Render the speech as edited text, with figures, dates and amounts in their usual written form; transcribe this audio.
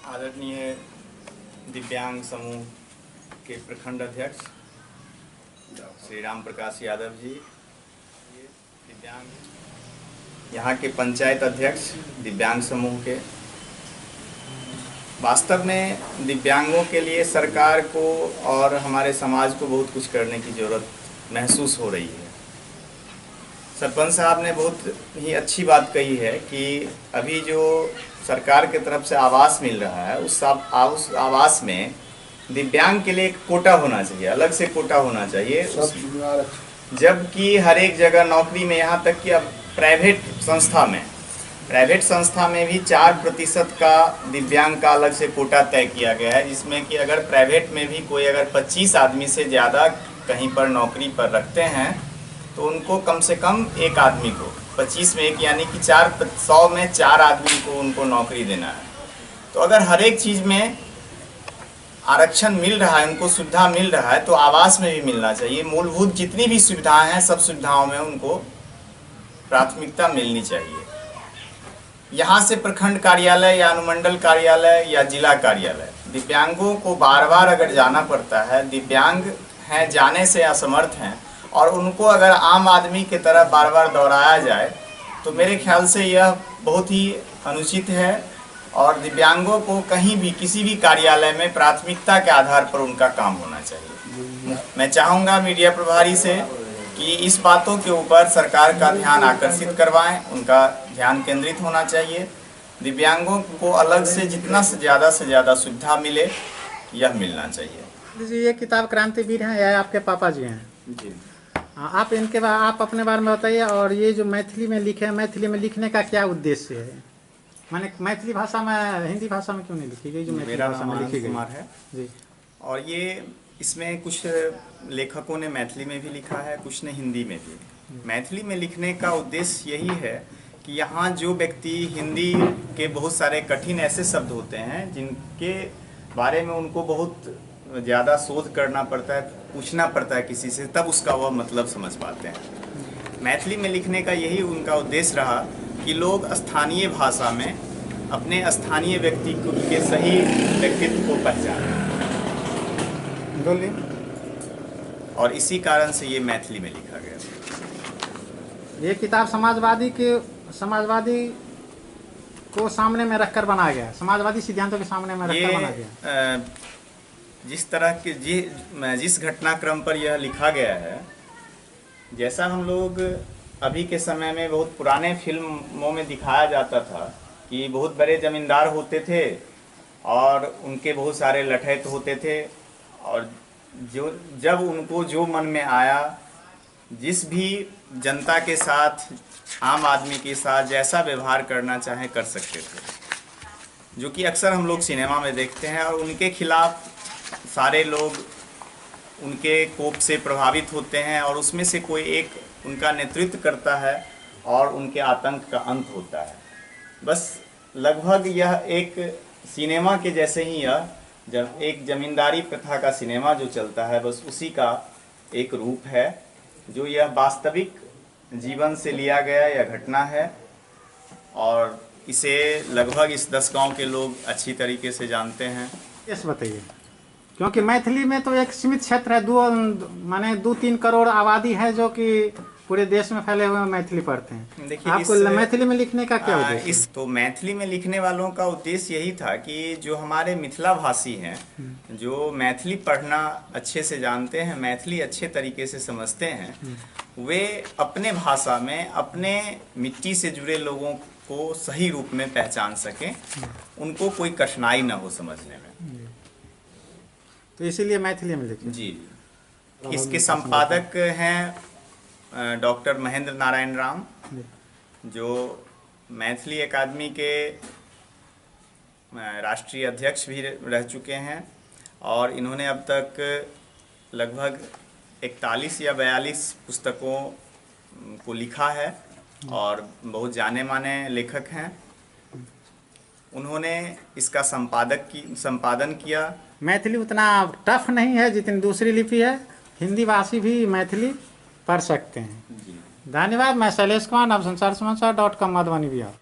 आदरणीय दिव्यांग समूह के प्रखंड अध्यक्ष श्री राम प्रकाश यादव जी, दिव्यांग यहाँ के पंचायत अध्यक्ष दिव्यांग समूह के, वास्तव में दिव्यांगों के लिए सरकार को और हमारे समाज को बहुत कुछ करने की ज़रूरत महसूस हो रही है। सरपंच साहब ने बहुत ही अच्छी बात कही है कि अभी जो सरकार की तरफ से आवास मिल रहा है उस आवास में दिव्यांग के लिए एक कोटा होना चाहिए, अलग से कोटा होना चाहिए। जबकि हर एक जगह नौकरी में, यहाँ तक कि अब प्राइवेट संस्था में भी 4% का दिव्यांग का अलग से कोटा तय किया गया है, जिसमें कि अगर प्राइवेट में भी कोई अगर 25 आदमी से ज़्यादा कहीं पर नौकरी पर रखते हैं तो उनको कम से कम एक आदमी को 25 में एक, यानी कि 100 में 4 आदमी को उनको नौकरी देना है। तो अगर हर एक चीज़ में आरक्षण मिल रहा है, उनको सुविधा मिल रहा है, तो आवास में भी मिलना चाहिए। मूलभूत जितनी भी सुविधाएं हैं सब सुविधाओं में उनको प्राथमिकता मिलनी चाहिए। यहाँ से प्रखंड कार्यालय या अनुमंडल कार्यालय या जिला कार्यालय दिव्यांगों को बार बार अगर जाना पड़ता है, दिव्यांग हैं, जाने से असमर्थ हैं, और उनको अगर आम आदमी की तरह बार बार दोहराया जाए तो मेरे ख्याल से यह बहुत ही अनुचित है। और दिव्यांगों को कहीं भी किसी भी कार्यालय में प्राथमिकता के आधार पर उनका काम होना चाहिए। मैं चाहूँगा मीडिया प्रभारी से कि इस बातों के ऊपर सरकार का ध्यान आकर्षित करवाएं, उनका ध्यान केंद्रित होना चाहिए। दिव्यांगों को अलग से जितना से ज़्यादा सुविधा मिले, यह मिलना चाहिए। ये किताब क्रांतिवीर हैं या आपके पापा जी हैं? जी। आप इनके आप अपने बारे में बताइए। और ये जो मैथिली में लिखे हैं, मैथिली में लिखने का क्या उद्देश्य है? माने मैथिली भाषा में, हिंदी भाषा में क्यों नहीं लिखी गई जो मैथिली भाषा में लिखी गई? कुमार है जी। और ये इसमें कुछ लेखकों ने मैथिली में भी लिखा है, कुछ ने हिंदी में भी। मैथिली में लिखने का उद्देश्य यही है कि यहाँ जो व्यक्ति, हिंदी के बहुत सारे कठिन ऐसे शब्द होते हैं जिनके बारे में उनको बहुत ज़्यादा शोध करना पड़ता है, पूछना पड़ता है किसी से, तब उसका वह मतलब समझ पाते हैं। मैथिली में लिखने का यही उनका उद्देश्य रहा कि लोग स्थानीय भाषा में अपने स्थानीय व्यक्ति के सही व्यक्तित्व को पहचानें। और इसी कारण से ये मैथिली में लिखा गया। ये किताब समाजवादी को सामने में रखकर बनाया गया, समाजवादी सिद्धांतों के सामने में रखकर बनाया गया। जिस तरह के जिस घटनाक्रम पर यह लिखा गया है, जैसा हम लोग अभी के समय में बहुत पुराने फिल्मों में दिखाया जाता था कि बहुत बड़े जमींदार होते थे और उनके बहुत सारे लठैत होते थे, और जब उनको जो मन में आया, जिस भी जनता के साथ, आम आदमी के साथ जैसा व्यवहार करना चाहे कर सकते थे, जो कि अक्सर हम लोग सिनेमा में देखते हैं। और उनके खिलाफ सारे लोग उनके कोप से प्रभावित होते हैं और उसमें से कोई एक उनका नेतृत्व करता है और उनके आतंक का अंत होता है। बस लगभग यह एक सिनेमा के जैसे ही, यह जब एक जमींदारी प्रथा का सिनेमा जो चलता है, बस उसी का एक रूप है, जो यह वास्तविक जीवन से लिया गया यह घटना है। और इसे लगभग इस 10 गांव के लोग अच्छी तरीके से जानते हैं। यस, बताइए। क्योंकि मैथिली में तो एक सीमित क्षेत्र है, 2-3 करोड़ आबादी है जो कि पूरे देश में फैले हुए मैथिली पढ़ते हैं। देखिए, आपको मैथिली में लिखने का क्या उद्देश्य? तो मैथिली में लिखने वालों का उद्देश्य यही था कि जो हमारे मिथिला भाषी हैं, जो मैथिली पढ़ना अच्छे से जानते हैं, मैथिली अच्छे तरीके से समझते हैं, वे अपने भाषा में अपने मिट्टी से जुड़े लोगों को सही रूप में पहचान सकें, उनको कोई कठिनाई ना हो समझने में। तो इसीलिए मैथिली में लिखे। जी। इसके संपादक हैं डॉक्टर महेंद्र नारायण राम, जो मैथिली अकादमी के राष्ट्रीय अध्यक्ष भी रह चुके हैं और इन्होंने अब तक लगभग 41 या 42 पुस्तकों को लिखा है और बहुत जाने माने लेखक हैं। उन्होंने इसका संपादन किया। मैथिली उतना टफ नहीं है जितनी दूसरी लिपि है, हिंदी भाषी भी मैथिली पढ़ सकते हैं। धन्यवाद। मैं शैलेश कुमार, नवसंचार समाचार .com, मधुबनी बिहार।